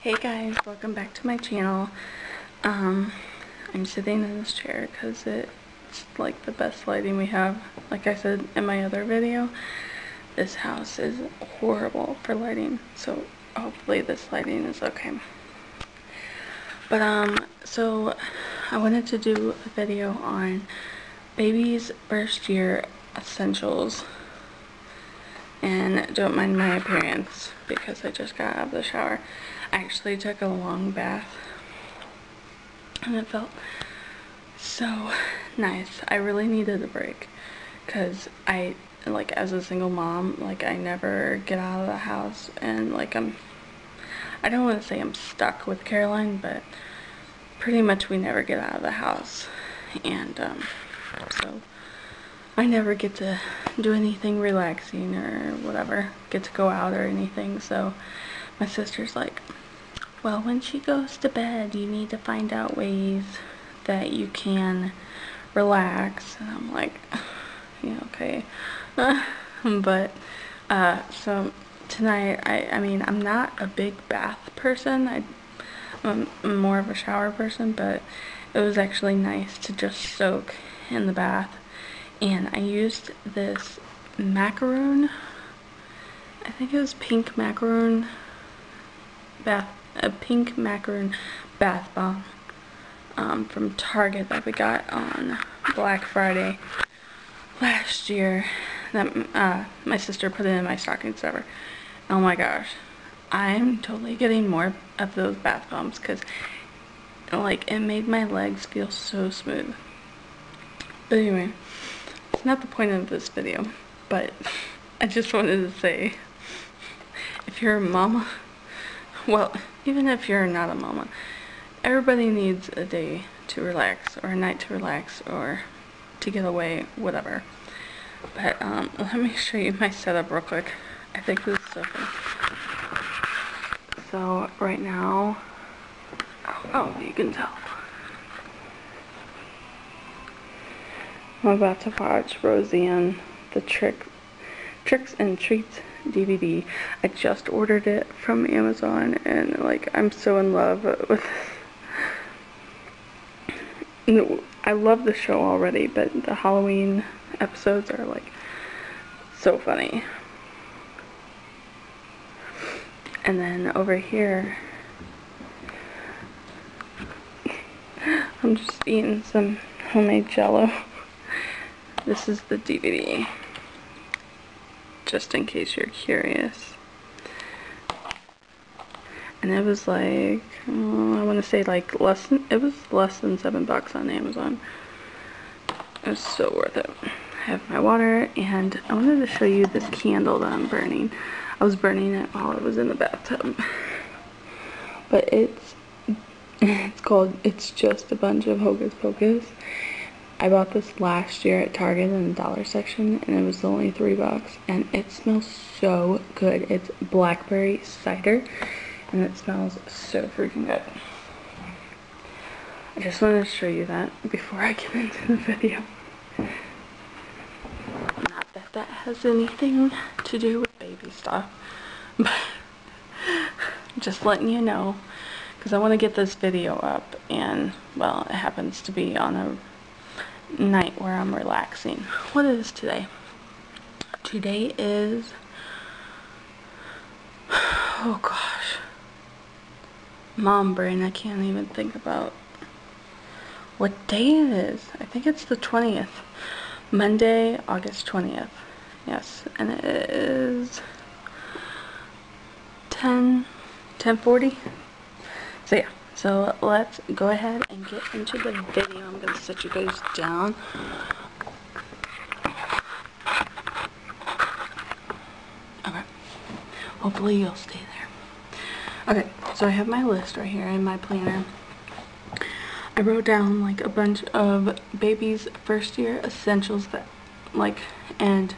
Hey guys, welcome back to my channel. I'm sitting in this chair because it's like the best lighting we have. Like I said in my other video, this house is horrible for lighting, so hopefully this lighting is okay. But so I wanted to do a video on baby's first year essentials. And don't mind my appearance because I just got out of the shower. I actually took a long bath and it felt so nice. I really needed a break because I, like, as a single mom, like, I never get out of the house, and like I don't want to say I'm stuck with Caroline, but pretty much we never get out of the house, and so I never get to do anything relaxing or whatever, get to go out or anything. So my sister's like, well, when she goes to bed, you need to find out ways that you can relax. And I'm like, yeah, okay. But so tonight, I mean, I'm not a big bath person. I'm more of a shower person, but it was actually nice to just soak in the bath. And I used this macaroon, I think it was pink macaroon bath bomb from Target that we got on Black Friday last year. That my sister put it in my stockings ever. Oh my gosh, I'm totally getting more of those bath bombs because, like, it made my legs feel so smooth. But anyway, it's not the point of this video, but I just wanted to say, if you're a mama, well, even if you're not a mama, everybody needs a day to relax, or a night to relax, or to get away, whatever. But let me show you my setup real quick. I think this is so funny. So right now, oh, you can tell, I'm about to watch Roseanne, the Tricks and Treats DVD. I just ordered it from Amazon, and like, I'm so in love with it. I love the show already, but the Halloween episodes are like so funny. And then over here, I'm just eating some homemade Jello. This is the DVD, just in case you're curious. And it was like, I want to say like it was less than $7 on Amazon. It was so worth it. I have my water, and I wanted to show you this candle that I'm burning. I was burning it while I was in the bathtub. But it's called It's Just a Bunch of Hocus Pocus. I bought this last year at Target in the dollar section, and it was only $3, and it smells so good. It's blackberry cider, and it smells so freaking good. I just wanted to show you that before I get into the video. Not that that has anything to do with baby stuff, but just letting you know, because I want to get this video up, and well, it happens to be on a night where I'm relaxing. What is today? Today is, oh gosh, mom brain, I can't even think about what day it is. I think it's the 20th, Monday, August 20th. Yes, and it is 10:40. So yeah. So let's go ahead and get into the video. I'm going to set you guys down. Okay. Hopefully you'll stay there. Okay, so I have my list right here in my planner. I wrote down like a bunch of baby's first year essentials that, like, and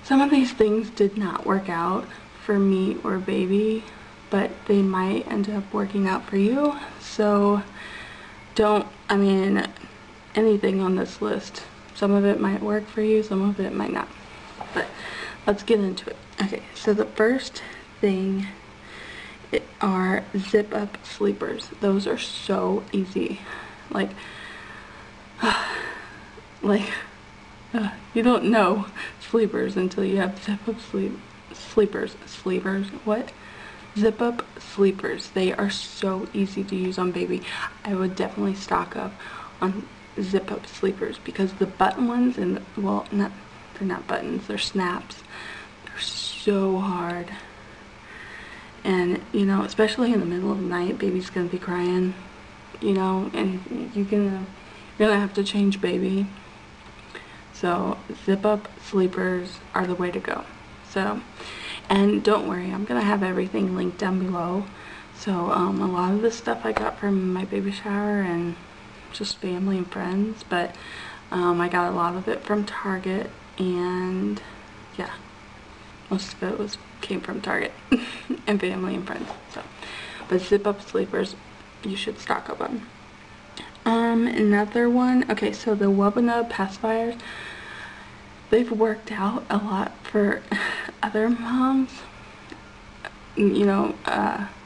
some of these things did not work out for me or baby, but they might end up working out for you. So I mean, anything on this list, some of it might work for you, some of it might not. But let's get into it. Okay, so the first thing are zip up sleepers. Those are so easy. Like, you don't know sleepers until you have zip up sleepers. What? Zip up sleepers. They are so easy to use on baby. I would definitely stock up on zip up sleepers because the button ones, and well, they're not buttons, they're snaps. They're so hard. And you know, especially in the middle of the night, baby's gonna be crying, you know, and you're gonna have to change baby. So zip up sleepers are the way to go. So, and don't worry, I'm gonna have everything linked down below. So a lot of this stuff I got from my baby shower and just family and friends, but I got a lot of it from Target, and yeah, most of it came from Target and family and friends. So, but zip up sleepers, you should stock up on. Another one, okay, so the Wub-A-Nub pacifiers, they've worked out a lot for other moms. You know,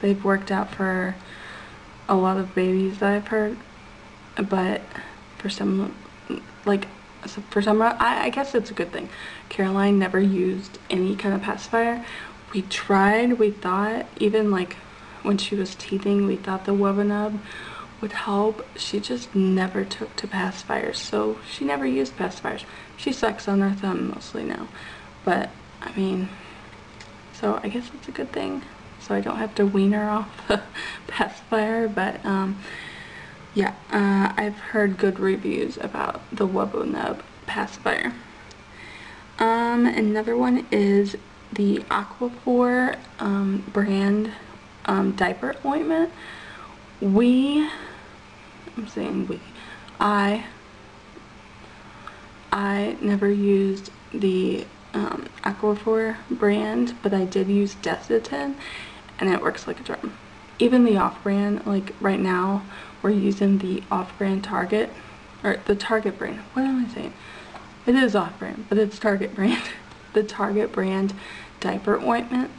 they've worked out for a lot of babies that I've heard, but for some, I guess it's a good thing. Caroline never used any kind of pacifier. We tried, we thought, even like when she was teething, we thought the Wub-A-Nub would help. She just never took to pacifiers, so she never used pacifiers. She sucks on her thumb mostly now, but I mean, so I guess it's a good thing, so I don't have to wean her off the pacifier. But yeah, I've heard good reviews about the Wub-A-Nub pacifier. Another one is the Aquaphor brand diaper ointment. I never used the Aquaphor brand, but I did use Desitin, and it works like a charm. Even the off-brand, like right now, we're using the off-brand Target, or the Target brand. What am I saying? It is off-brand, but it's Target brand. The Target brand diaper ointment,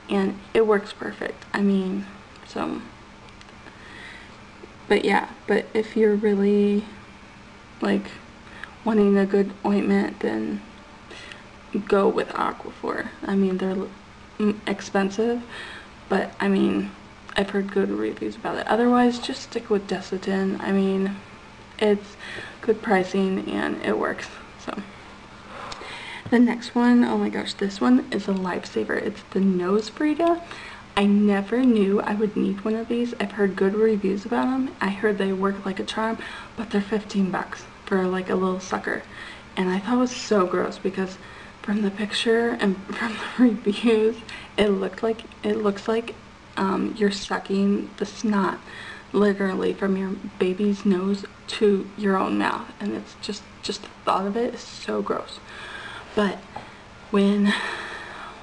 and it works perfect. I mean, so, but yeah, but if you're really like wanting a good ointment, then go with Aquaphor. I mean, they're expensive, but I mean, I've heard good reviews about it. Otherwise, just stick with Desitin. I mean, it's good pricing and it works. So the next one, oh my gosh, this one is a lifesaver. It's the Nose Freda. I never knew I would need one of these. I've heard good reviews about them. I heard they work like a charm, but they're 15 bucks for like a little sucker. And I thought it was so gross because from the picture and from the reviews, it looks like you're sucking the snot literally from your baby's nose to your own mouth, and it's just the thought of it is so gross. But when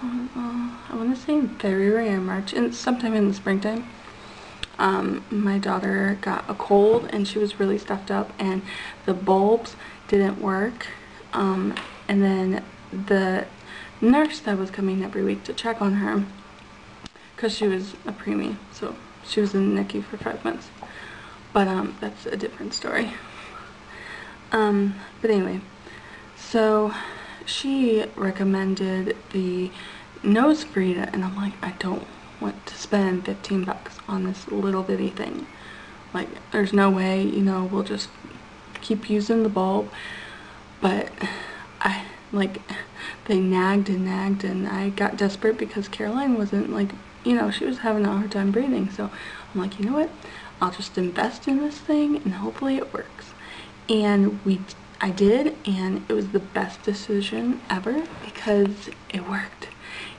I want to say in February or March, and sometime in the springtime, my daughter got a cold and she was really stuffed up, and the bulbs didn't work, and then the nurse that was coming every week to check on her, because she was a preemie, so she was in the NICU for 5 months, but that's a different story. But anyway, so she recommended the Nose Freda, and I'm like, I don't want to spend 15 bucks on this little bitty thing. Like, there's no way, you know, we'll just keep using the bulb. But they nagged and nagged, and I got desperate because Caroline wasn't, like, you know, she was having a hard time breathing. So I'm like, you know what, I'll just invest in this thing and hopefully it works. And I did, and it was the best decision ever because it worked.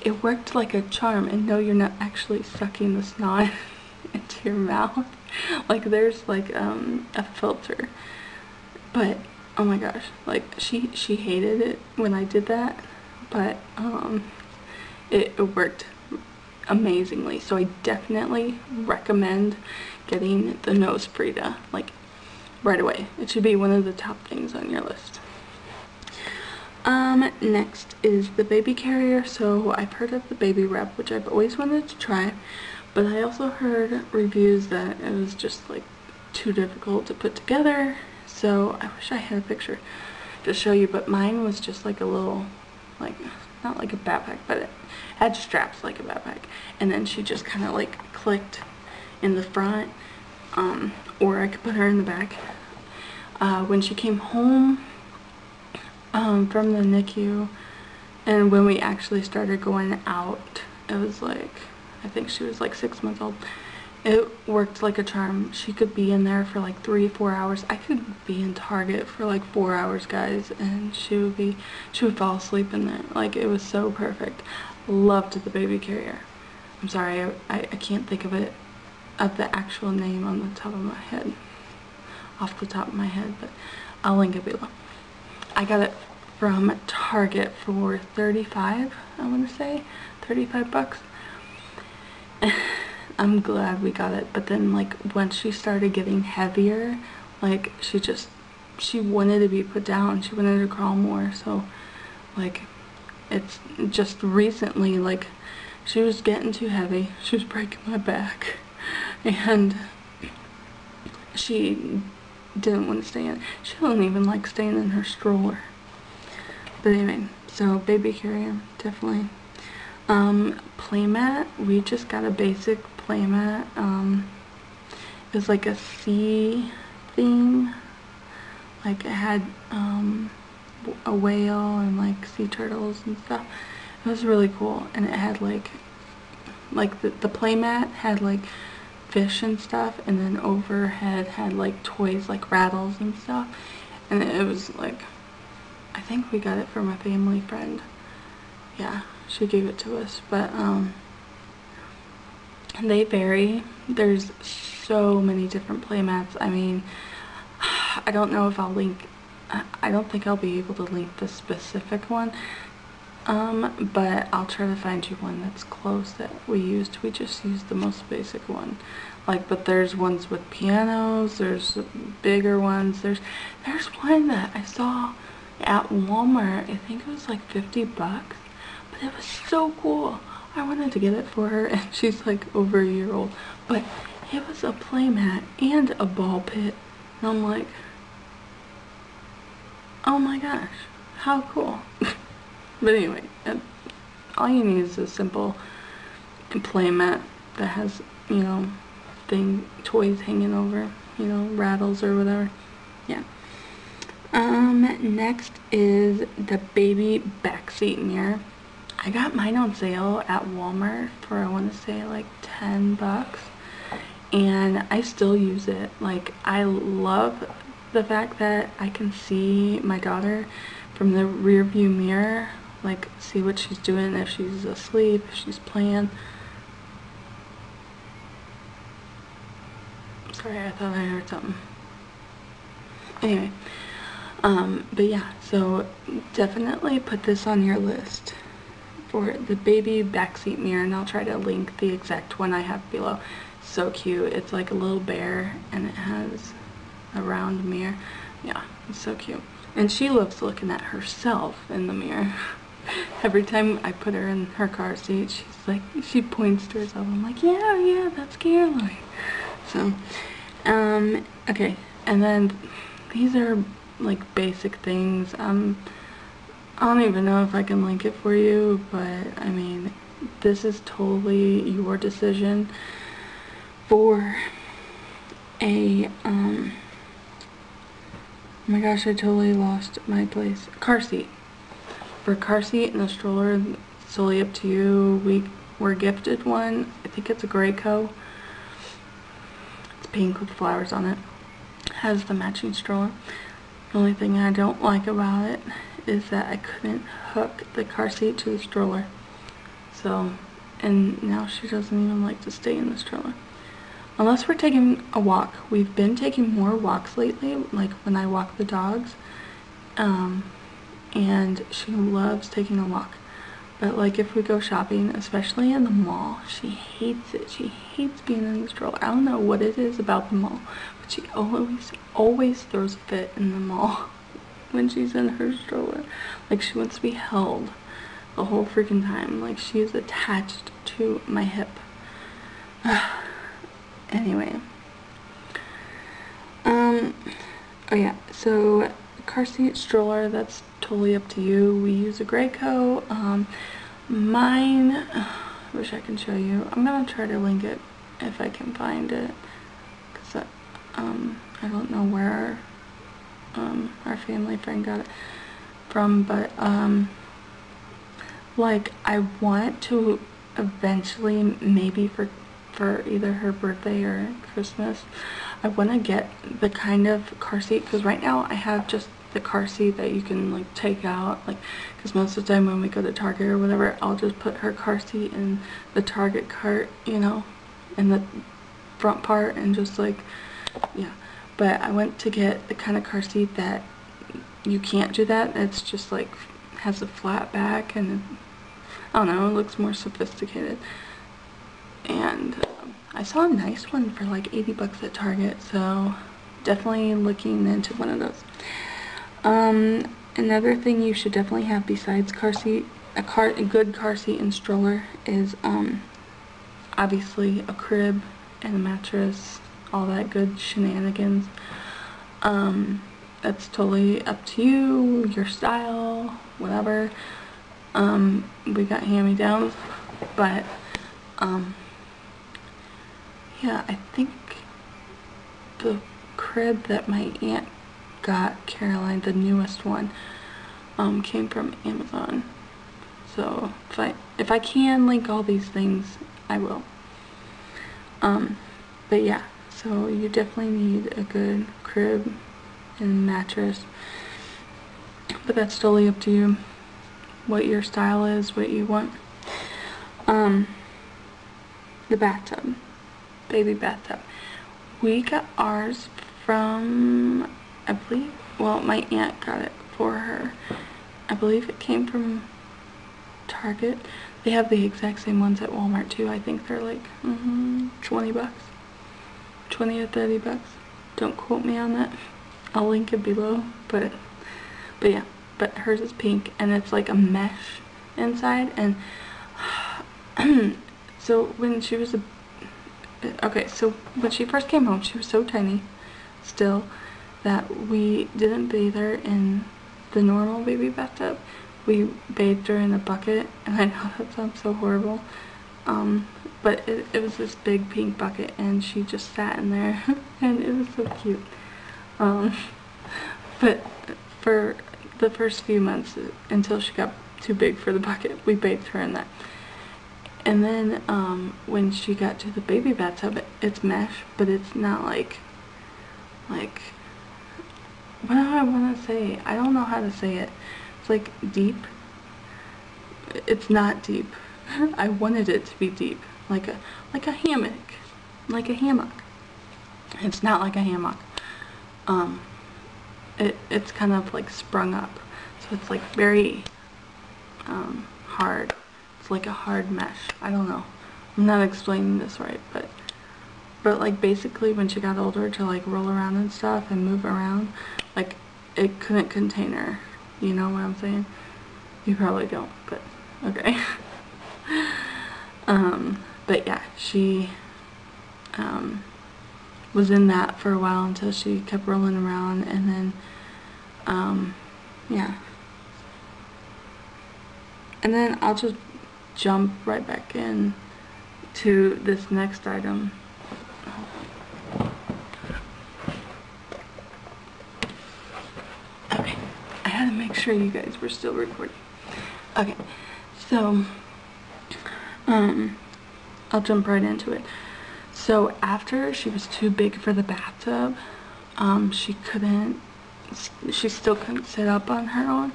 It worked like a charm, and no, you're not actually sucking the snot into your mouth. Like, there's like a filter, but oh my gosh, like she hated it when I did that, but it worked amazingly. So I definitely recommend getting the Nose Freda, like, right away. It should be one of the top things on your list. Next is the baby carrier. So I've heard of the baby rep, which I've always wanted to try, But I also heard reviews that it was just like too difficult to put together. So I wish I had a picture to show you, but mine was just like a little, like, not like a backpack, but it had straps like a backpack. And then she just kind of like clicked in the front, or I could put her in the back. When she came home from the NICU, and when we actually started going out, it was like, I think she was like 6 months old. It worked like a charm. She could be in there for like 3-4 hours. I could be in Target for like 4 hours, guys, and she would fall asleep in there. Like, it was so perfect. Loved the baby carrier. I'm sorry, I can't think of the actual name on the top of my head, off the top of my head, but I'll link it below. I got it from Target for 35, I want to say, 35 bucks. I'm glad we got it, but then like once she started getting heavier, like she wanted to be put down, she wanted to crawl more, so like it's just recently, like, she was getting too heavy, she was breaking my back, and she didn't want to stay in. She don't even like staying in her stroller. But anyway, so baby carrier, definitely. Playmat, we just got a basic playmat. It was like a sea theme, like it had a whale and like sea turtles and stuff. It was really cool, and it had like the playmat had like fish and stuff, and then overhead had like toys like rattles and stuff, and it was like, I think we got it from a family friend. Yeah, she gave it to us, but they vary. There's so many different playmats. I mean, I don't know if I'll link, I don't think I'll be able to link the specific one, but I'll try to find you one that's close that we used. We just used the most basic one. Like, but there's ones with pianos, there's bigger ones, there's one that I saw at Walmart. I think it was like 50 bucks, but it was so cool. I wanted to get it for her, and she's like over a year old, but it was a playmat and a ball pit, and I'm like, oh my gosh, how cool. But anyway, all you need is a simple playmat that has, you know, toys hanging over, you know, rattles or whatever. Yeah. Next is the baby backseat mirror. I got mine on sale at Walmart for, I want to say, like 10 bucks, and I still use it. Like, I love the fact that I can see my daughter from the rear view mirror, like see what she's doing, if she's asleep, if she's playing. Sorry, I thought I heard something. Anyway, but yeah, so definitely put this on your list for the baby backseat mirror, and I'll try to link the exact one I have below. So cute. It's like a little bear, and it has a round mirror. Yeah, it's so cute. And she loves looking at herself in the mirror. Every time I put her in her car seat, she's like, she points to herself. I'm like, yeah, that's Caroline. So, okay, and then these are like basic things. I don't even know if I can link it for you, but I mean, this is totally your decision for a, oh my gosh, I totally lost my place. Car seat. For a car seat and a stroller, it's totally up to you. We were gifted one. I think it's a Graco. It's pink with flowers on it. Has the matching stroller. The only thing I don't like about it is that I couldn't hook the car seat to the stroller. So, and now she doesn't even like to stay in the stroller. Unless we're taking a walk. We've been taking more walks lately, like when I walk the dogs. And she loves taking a walk. But like if we go shopping, especially in the mall, she hates it. She hates being in the stroller. I don't know what it is about the mall, but she always throws a fit in the mall when she's in her stroller. Like, she wants to be held the whole freaking time. Like, she is attached to my hip. Anyway. Oh yeah, so car seat, stroller, that's totally up to you. We use a Graco. Mine, wish I can show you. I'm gonna try to link it if I can find it, because I don't know where our family friend got it from, but like, I want to eventually, maybe for either her birthday or Christmas, I want to get the kind of car seat, because right now I have just the car seat that you can like take out, like, because most of the time when we go to Target or whatever, I'll just put her car seat in the Target cart, you know, in the front part, and just like, yeah. But I want to get the kind of car seat that you can't do that. It's just like has a flat back, and I don't know, it looks more sophisticated. And I saw a nice one for like 80 bucks at Target, so definitely looking into one of those. Another thing you should definitely have besides car seat, a good car seat and stroller, is obviously a crib and a mattress, all that good shenanigans. That's totally up to you, your style, whatever. We got hand-me-downs, but yeah, I think the crib that my aunt got, Caroline, the newest one, came from Amazon. So if I can link all these things, I will. But yeah, so you definitely need a good crib and mattress, but that's totally up to you, what your style is, what you want. The bathtub, baby bathtub. We got ours from, I believe, well, my aunt got it for her. I believe it came from Target. They have the exact same ones at Walmart too. I think they're like 20 bucks, 20 or 30 bucks. Don't quote me on that. I'll link it below. But yeah, but hers is pink, and it's like a mesh inside. And so when she was so when she first came home, she was so tiny still that we didn't bathe her in the normal baby bathtub. We bathed her in a bucket, and I know that sounds so horrible, but it was this big pink bucket, and she just sat in there, and it was so cute. But for the first few months, until she got too big for the bucket, we bathed her in that. And then when she got to the baby bathtub, it's mesh, but it's not like what do I want to say? I don't know how to say it. It's like deep. It's not deep. I wanted it to be deep, like a hammock, like a hammock. It's not like a hammock. It's kind of like sprung up, so it's like very hard. It's like a hard mesh. I don't know. I'm not explaining this right, but like basically when she got older, to like roll around and stuff and move around, like it couldn't contain her. You know what I'm saying? You probably don't, but okay. But yeah, she was in that for a while until she kept rolling around, and then yeah. And then I'll just jump right back in to this next item. Okay, I had to make sure you guys were still recording. Okay, so I'll jump right into it. So after she was too big for the bathtub, she still couldn't sit up on her own.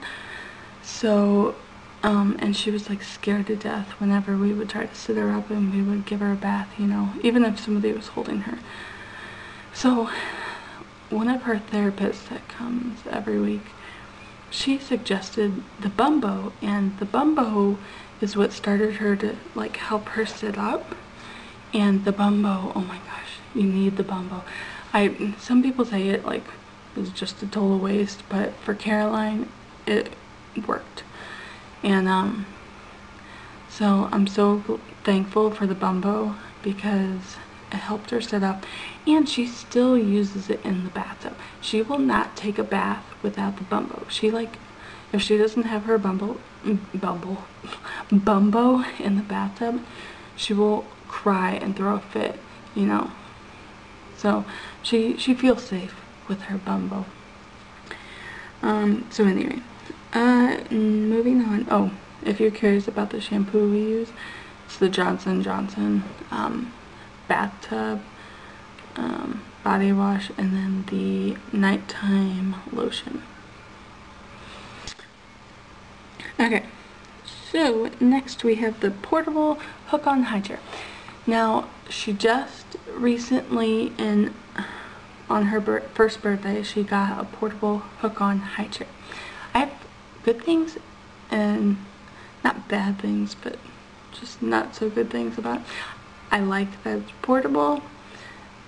So and she was like scared to death whenever we would try to sit her up and we would give her a bath, you know, even if somebody was holding her. So one of her therapists that comes every week, she suggested the Bumbo, and the Bumbo is what started her to like help her sit up. And the Bumbo, oh my gosh, you need the Bumbo. Some people say it like is just a total waste, but for Caroline it worked. And so I'm so thankful for the Bumbo, because it helped her sit up, and she still uses it in the bathtub. She will not take a bath without the Bumbo. She, like, if she doesn't have her Bumbo in the bathtub, she will cry and throw a fit, you know. So she feels safe with her Bumbo. So anyway, moving on. Oh, if you're curious about the shampoo we use, it's the Johnson & Johnson Bathtub body wash, and then the nighttime lotion. Okay, so next we have the portable hook-on high chair. Now, she just recently, on her first birthday, she got a portable hook-on high chair. I have good things and not bad things, but just not so good things about it. I like that it's portable.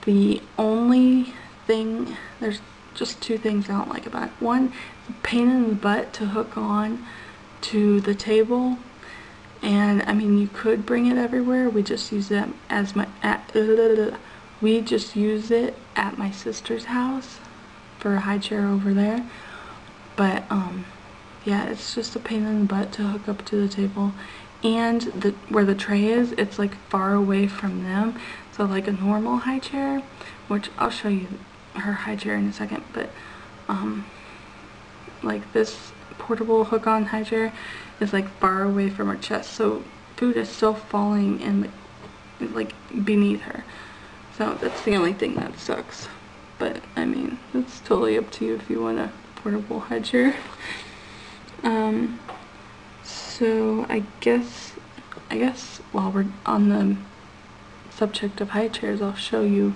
The only thing, there's just two things I don't like about it. One, it's a pain in the butt to hook on to the table, and I mean, you could bring it everywhere. We just use it as we just use it at my sister's house for a high chair over there. But yeah, it's just a pain in the butt to hook up to the table, and where the tray is, it's like far away from them. So like a normal high chair, which I'll show you her high chair in a second, but like this portable hook-on high chair is like far away from her chest, so food is still falling in like beneath her. So that's the only thing that sucks. But I mean, it's totally up to you if you want a portable high chair. So I guess while we're on the subject of high chairs, I'll show you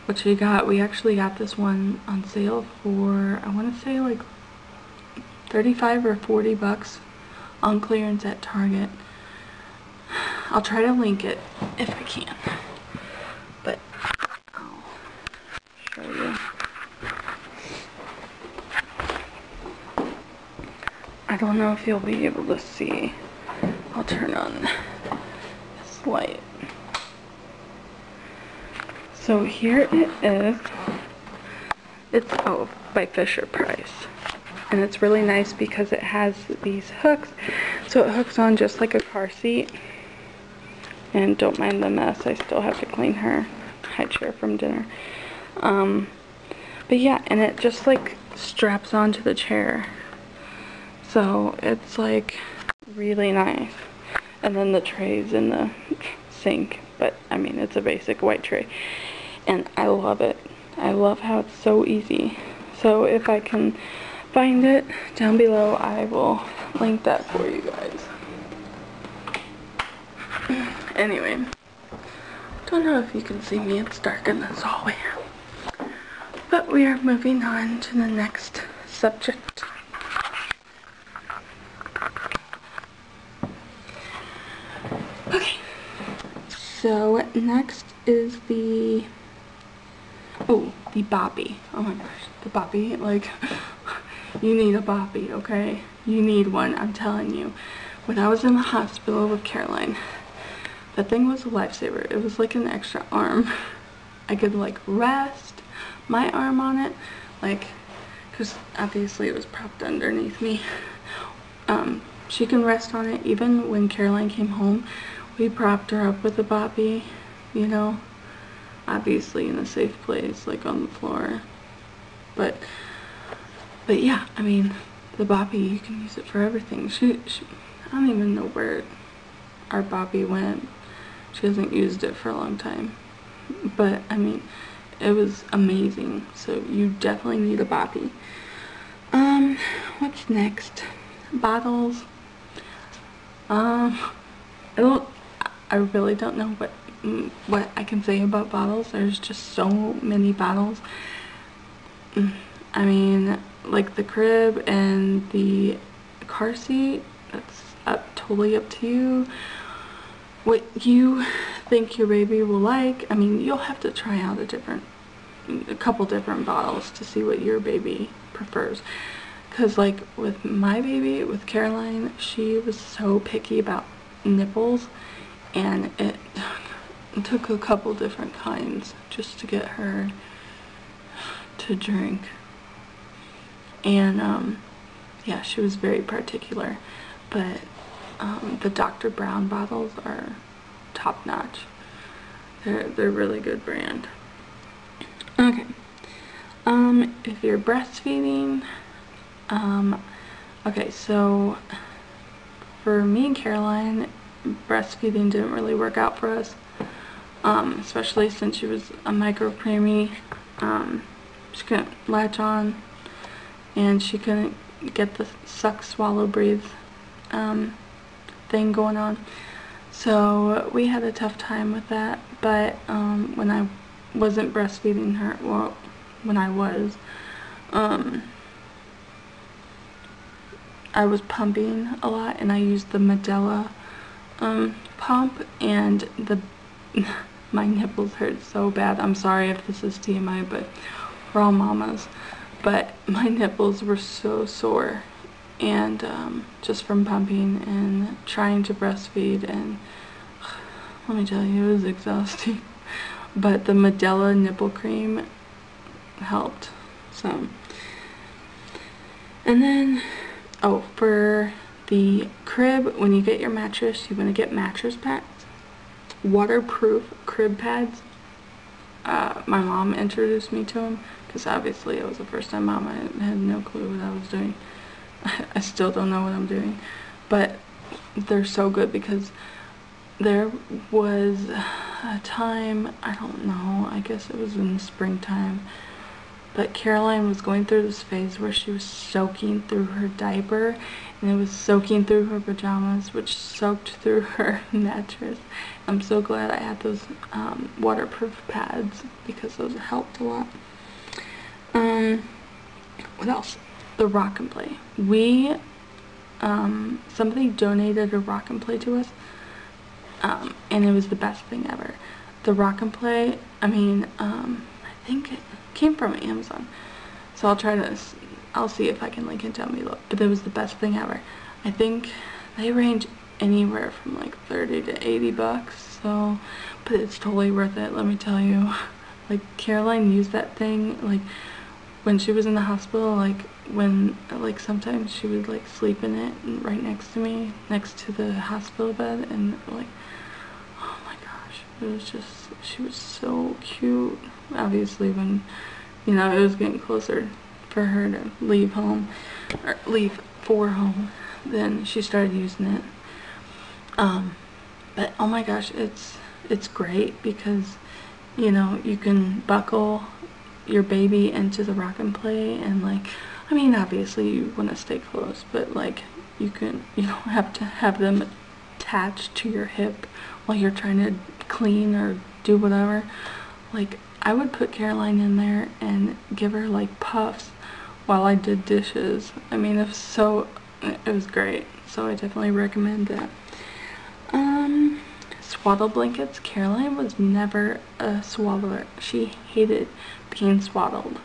what she got. We actually got this one on sale for, I want to say like 35 or 40 bucks on clearance at Target. I'll try to link it if I can, but I'll show you. I don't know if you'll be able to see. I'll turn on this light. So here it is. It's by Fisher Price. And it's really nice because it has these hooks. So it hooks on just like a car seat. And don't mind the mess, I still have to clean her high chair from dinner. But yeah, and it just like straps onto the chair. So it's like really nice. And then the tray's in the sink, but I mean, it's a basic white tray. And I love it. I love how it's so easy. So if I can find it down below, I will link that for you guys. Anyway, don't know if you can see me, it's dark in this hallway. But we are moving on to the next subject. Okay, so next is the Boppy. Oh my gosh, the Boppy, like, you need a Boppy, okay? You need one, I'm telling you. When I was in the hospital with Caroline, that thing was a lifesaver. It was like an extra arm. I could like rest my arm on it, like, because obviously it was propped underneath me. She can rest on it. Even when Caroline came home, we propped her up with a Boppy, you know, obviously in a safe place, like on the floor. But yeah, I mean, the Boppy, you can use it for everything. I don't even know where our Boppy went. She hasn't used it for a long time. But, I mean, it was amazing. So you definitely need a Boppy. What's next? Bottles. I really don't know what I can say about bottles. There's just so many bottles. I mean, like the crib and the car seat, that's totally up to you. What you think your baby will like. I mean, you'll have to try out a couple different bottles to see what your baby prefers. Because like with my baby, with Caroline, she was so picky about nipples, and took a couple different kinds just to get her to drink. And yeah, she was very particular, but the Dr. Brown bottles are top notch. They're really good brand. Okay. If you're breastfeeding, okay, so for me and Caroline, breastfeeding didn't really work out for us, especially since she was a micro preemie. She couldn't latch on, and she couldn't get the suck, swallow, breathe thing going on. So we had a tough time with that. But when I wasn't breastfeeding her, well, when I was pumping a lot, and I used the Medela pump, and my nipples hurt so bad. I'm sorry if this is TMI, but we're all mamas. But my nipples were so sore, and just from pumping and trying to breastfeed, and let me tell you, it was exhausting. But the Medela nipple cream helped some. And then, oh, for the crib, when you get your mattress, you want to get mattress pads, waterproof crib pads. My mom introduced me to them, because obviously it was the first time mom. I had no clue what I was doing. I still don't know what I'm doing, but they're so good, because there was a time, I don't know, I guess it was in the springtime, but Caroline was going through this phase where she was soaking through her diaper, and it was soaking through her pajamas, which soaked through her mattress. I'm so glad I had those waterproof pads, because those helped a lot. What else? The Rock and Play. Somebody donated a Rock and Play to us, and it was the best thing ever. The Rock and Play, I mean, I think it came from Amazon, so I'll see if I can link it down below, but it was the best thing ever. I think they range anywhere from like 30 to 80 bucks, so, but it's totally worth it, let me tell you. Like, Caroline used that thing, like, when she was in the hospital, like, sometimes she would, like, sleep in it right next to me, next to the hospital bed, and, like, oh my gosh, it was just, she was so cute. Obviously, when, you know, it was getting closer for her to leave home, or leave for home, then she started using it. But, oh my gosh, it's great, because, you know, you can buckle your baby into the Rock and Play, and, like, I mean, obviously you want to stay close, but, like, you don't have to have them attached to your hip while you're trying to clean or do whatever. Like, I would put Caroline in there and give her, like, puffs while I did dishes. I mean, it was great, so I definitely recommend that. Swaddle Blankets. Caroline was never a swaddler. She hated being swaddled.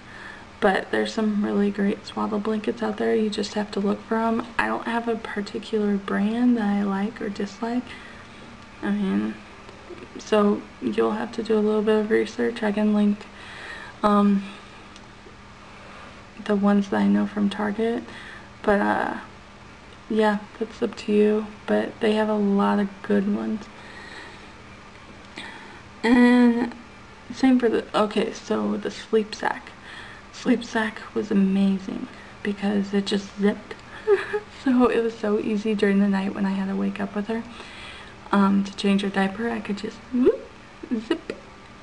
But there's some really great swaddle blankets out there. You just have to look for them. I don't have a particular brand that I like or dislike. I mean, so you'll have to do a little bit of research. I can link the ones that I know from Target. But yeah, that's up to you. But they have a lot of good ones. And same for the, okay, so the sleep sack. Sleep sack was amazing because it just zipped. So it was so easy during the night when I had to wake up with her to change her diaper. I could just whoop, zip,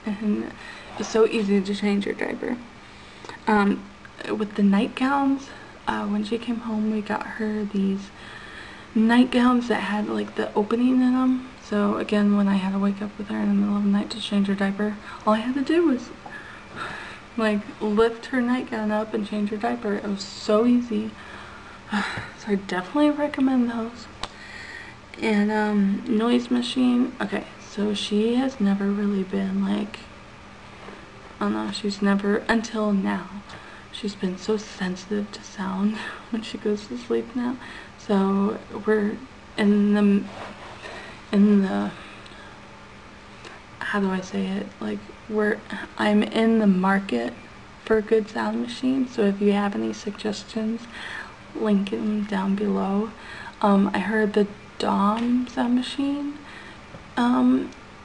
and it was so easy to change her diaper. With the nightgowns, when she came home, we got her these nightgowns that had like the opening in them. So again, when I had to wake up with her in the middle of the night to change her diaper, all I had to do was like lift her nightgown up and change her diaper. It was so easy. So I definitely recommend those. And noise machine. Okay, so she has never really been like, I don't know, she's never, until now, she's been so sensitive to sound when she goes to sleep now. So we're in the how do I say it, like, I'm in the market for a good sound machine, so if you have any suggestions, link them down below. I heard the Dom sound machine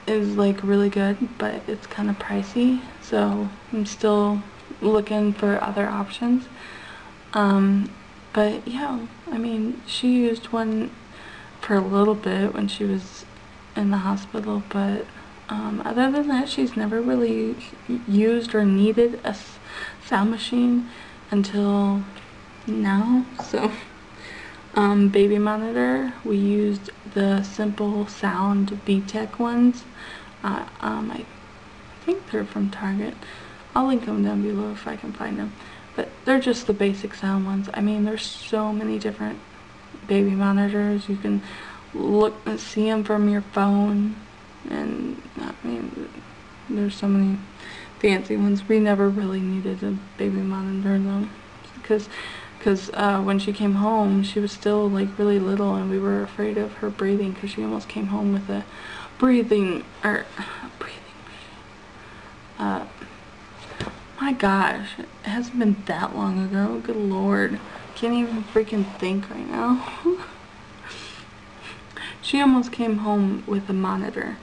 is like really good, but it's kind of pricey, so I'm still looking for other options. But yeah, I mean, she used one for a little bit when she was in the hospital, but other than that, she's never really used or needed a sound machine until now. So baby monitor, we used the Simple Sound VTech ones. I think they're from Target. I'll link them down below if I can find them, but they're just the basic sound ones. I mean, there's so many different baby monitors. You can look and see them from your phone, and I mean, there's so many fancy ones. We never really needed a baby monitor though, because when she came home, she was still like really little, and we were afraid of her breathing, because she almost came home with a breathing my gosh, it hasn't been that long ago. Good lord, can't even freaking think right now. She almost came home with a monitor,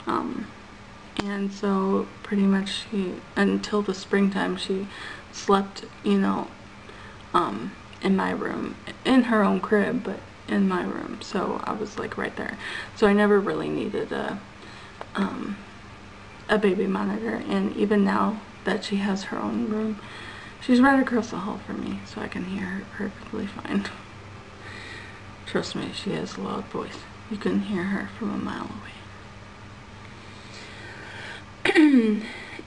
and so pretty much until the springtime, she slept, you know, in my room, in her own crib, but in my room, so I was like right there. So I never really needed a baby monitor, and even now that she has her own room, she's right across the hall from me, so I can hear her perfectly fine. Trust me, she has a loud voice. You can hear her from a mile away.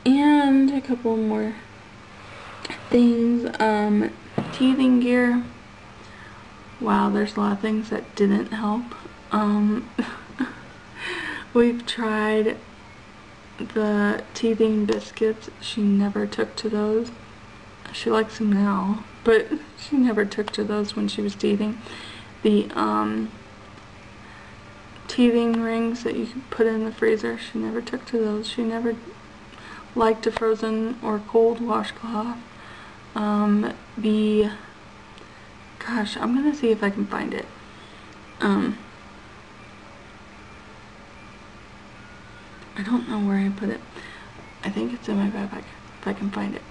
And a couple more things. Teething gear. Wow, there's a lot of things that didn't help. We've tried the teething biscuits. She never took to those. She likes them now, but she never took to those when she was teething. The teething rings that you can put in the freezer, she never took to those. She never liked a frozen or cold washcloth. Gosh, I'm gonna see if I can find it. I don't know where I put it. I think it's in my backpack, if I can find it.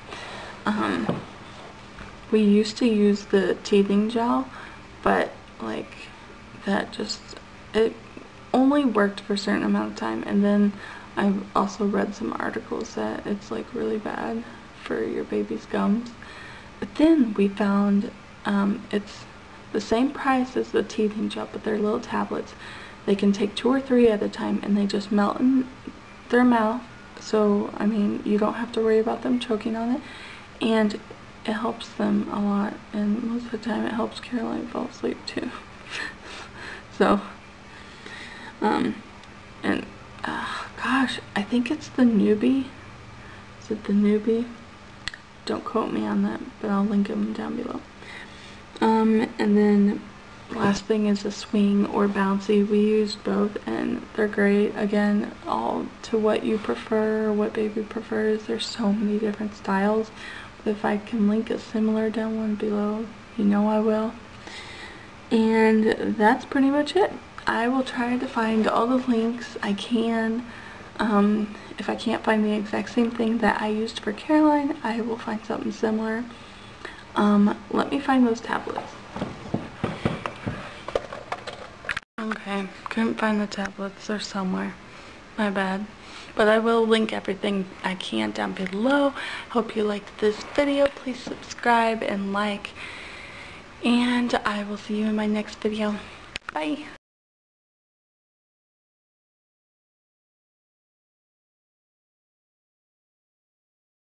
We used to use the teething gel, but like that just, it only worked for a certain amount of time, and then I've also read some articles that it's like really bad for your baby's gums. But then we found it's the same price as the teething gel, but they're little tablets. They can take 2 or 3 at a time, and they just melt in their mouth, so I mean, you don't have to worry about them choking on it, and it helps them a lot, and most of the time it helps Caroline fall asleep too. So gosh, I think it's the Newbie. Is it the Newbie? Don't quote me on that, but I'll link them down below. And then last thing is a swing or bouncy. We used both, and they're great. Again, all to what you prefer, what baby prefers. There's so many different styles. But if I can link a similar down one below, you know I will. And that's pretty much it. I will try to find all the links I can. If I can't find the exact same thing that I used for Caroline, I will find something similar. Let me find those tablets. Okay, couldn't find the tablets. They're somewhere. My bad. But I will link everything I can down below. Hope you liked this video. Please subscribe and like. And I will see you in my next video. Bye.